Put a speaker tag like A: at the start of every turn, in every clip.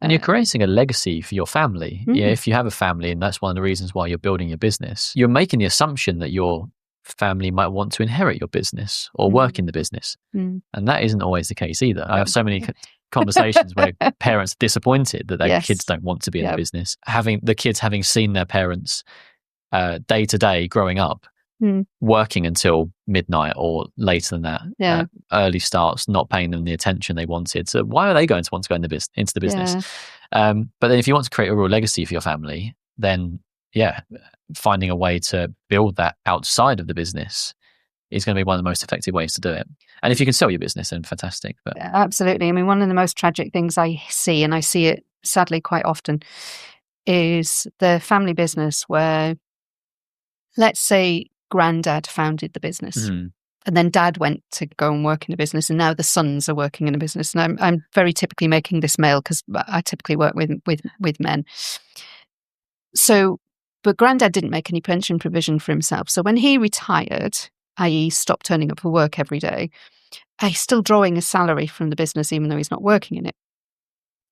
A: And you're creating a legacy for your family.
B: Mm.
A: Yeah, if you have a family, and that's one of the reasons why you're building your business, you're making the assumption that your family might want to inherit your business or work in the business. And that isn't always the case either. I have so many conversations where parents are disappointed that their kids don't want to be in the business. Having the kids having seen their parents day to day growing up, working until midnight or later than that, early starts, not paying them the attention they wanted. So why are they going to want to go into the business? But then if you want to create a real legacy for your family, then finding a way to build that outside of the business is going to be one of the most effective ways to do it. And if you can sell your business, then fantastic. But
B: absolutely. I mean, one of the most tragic things I see, and I see it sadly quite often, is the family business where, let's say, granddad founded the business, and then dad went to go and work in the business, and now the sons are working in the business. And I'm very typically making this male because I typically work with men. So, but granddad didn't make any pension provision for himself. So when he retired, i.e. stopped turning up for work every day, he's still drawing a salary from the business even though he's not working in it.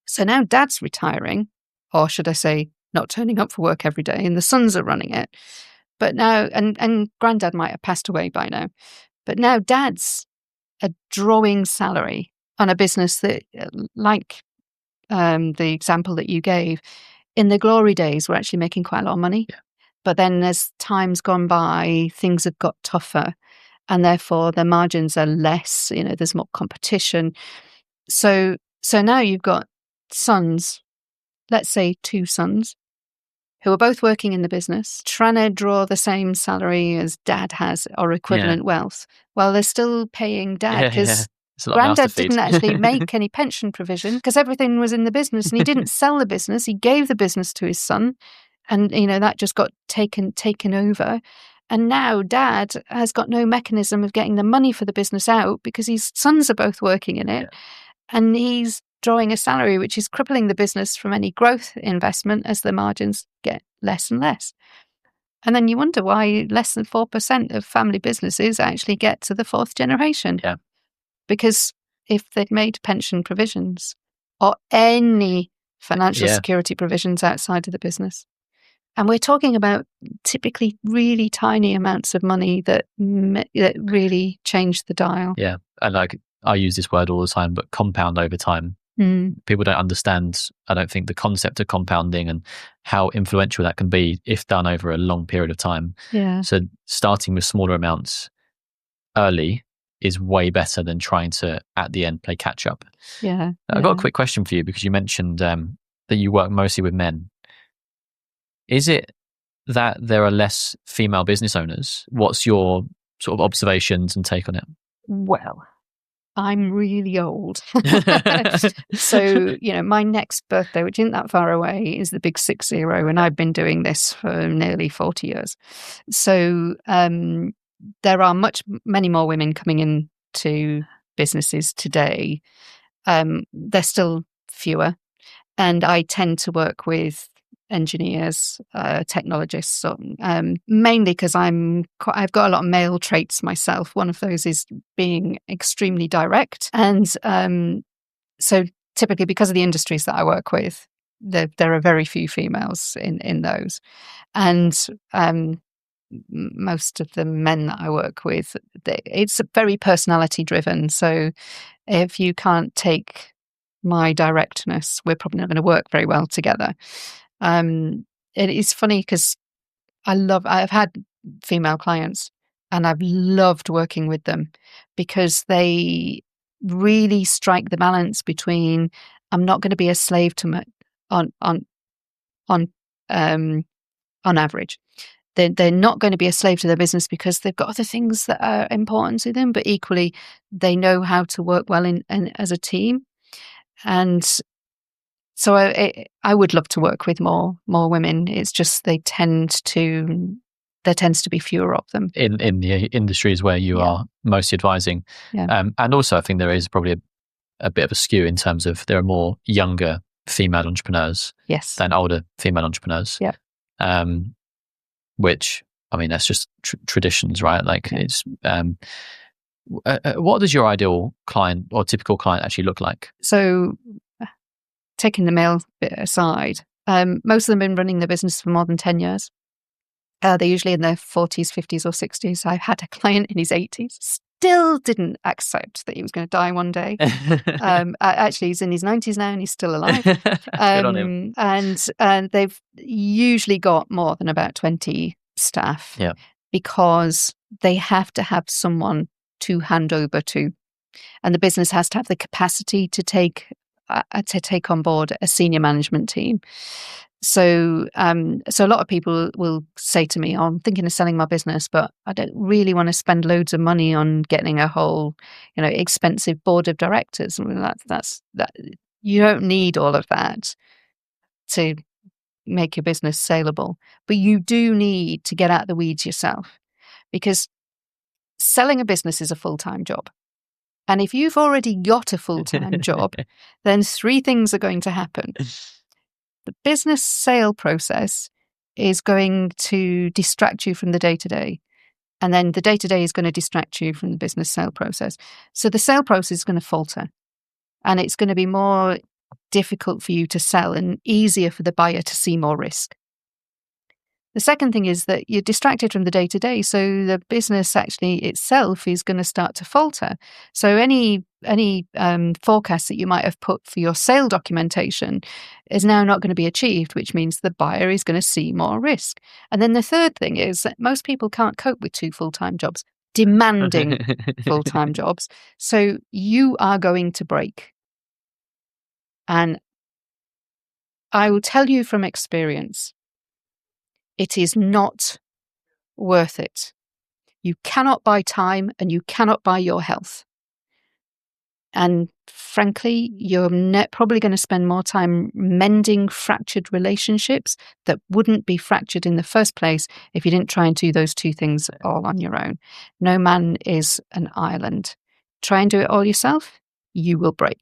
B: So now dad's retiring, or should I say not turning up for work every day, and the sons are running it. But now, and granddad might have passed away by now, but now dad's a drawing salary on a business that, like the example that you gave, in the glory days, we're actually making quite a lot of money.
A: Yeah.
B: But then as time's gone by, things have got tougher, and therefore the margins are less, there's more competition. So now you've got sons, let's say 2 sons, who are both working in the business, trying to draw the same salary as dad has or equivalent wealth. Well, they're still paying dad because granddad didn't actually make any pension provision because everything was in the business, and he didn't sell the business. He gave the business to his son, and that just got taken over. And now dad has got no mechanism of getting the money for the business out because his sons are both working in it, and he's drawing a salary which is crippling the business from any growth investment as the margins get less and less. And then you wonder why less than 4% of family businesses actually get to the 4th generation.
A: Yeah.
B: Because if they'd made pension provisions or any financial security provisions outside of the business, and we're talking about typically really tiny amounts of money that really change the dial.
A: Yeah. And I use this word all the time, but compound over time. People don't understand, I don't think, the concept of compounding and how influential that can be if done over a long period of time.
B: Yeah.
A: So starting with smaller amounts early is way better than trying to, at the end, play catch up.
B: Yeah.
A: I've got a quick question for you because you mentioned that you work mostly with men. Is it that there are less female business owners? What's your sort of observations and take on it?
B: Well, I'm really old. So, my next birthday, which isn't that far away, is the big 60, and I've been doing this for nearly 40 years. So there are many more women coming into businesses today. They're still fewer. And I tend to work with engineers, technologists, mainly because I've got a lot of male traits myself. One of those is being extremely direct, and so typically because of the industries that I work with, there are very few females in those, and most of the men that I work with, it's very personality driven. So if you can't take my directness, we're probably not going to work very well together. It is funny because I've had female clients and I've loved working with them because they really strike the balance between I'm not going to be a slave to on average. They're not going to be a slave to their business because they've got other things that are important to them, but equally they know how to work well in as a team. And so I would love to work with more women. It's just there tends to be fewer of them
A: in the industries where you are mostly advising. And also I think there is probably a bit of a skew in terms of there are more younger female entrepreneurs than older female entrepreneurs. Which, I mean, that's just traditions, right? It's what does your ideal client or typical client actually look like?
B: So taking the male bit aside, most of them have been running the business for more than 10 years. They're usually in their 40s, 50s or 60s. I've had a client in his 80s, still didn't accept that he was going to die one day. Actually, he's in his 90s now and he's still alive.
A: Good on him.
B: And they've usually got more than about 20 staff because they have to have someone to hand over to. And the business has to have the capacity to take on board a senior management team. So a lot of people will say to me, I'm thinking of selling my business, but I don't really want to spend loads of money on getting a whole, expensive board of directors. I mean, that you don't need all of that to make your business saleable, but you do need to get out of the weeds yourself, because selling a business is a full-time job. And if you've already got a full-time job, then 3 things are going to happen. The business sale process is going to distract you from the day-to-day. And then the day-to-day is going to distract you from the business sale process. So the sale process is going to falter. And it's going to be more difficult for you to sell and easier for the buyer to see more risk. The second thing is that you're distracted from the day-to-day, so the business actually itself is going to start to falter. So any forecast that you might have put for your sale documentation is now not going to be achieved, which means the buyer is going to see more risk. And then the third thing is that most people can't cope with 2 full-time jobs, demanding full-time jobs. So you are going to break. And I will tell you from experience, it is not worth it. You cannot buy time and you cannot buy your health. And frankly, you're probably going to spend more time mending fractured relationships that wouldn't be fractured in the first place if you didn't try and do those 2 things all on your own. No man is an island. Try and do it all yourself, you will break.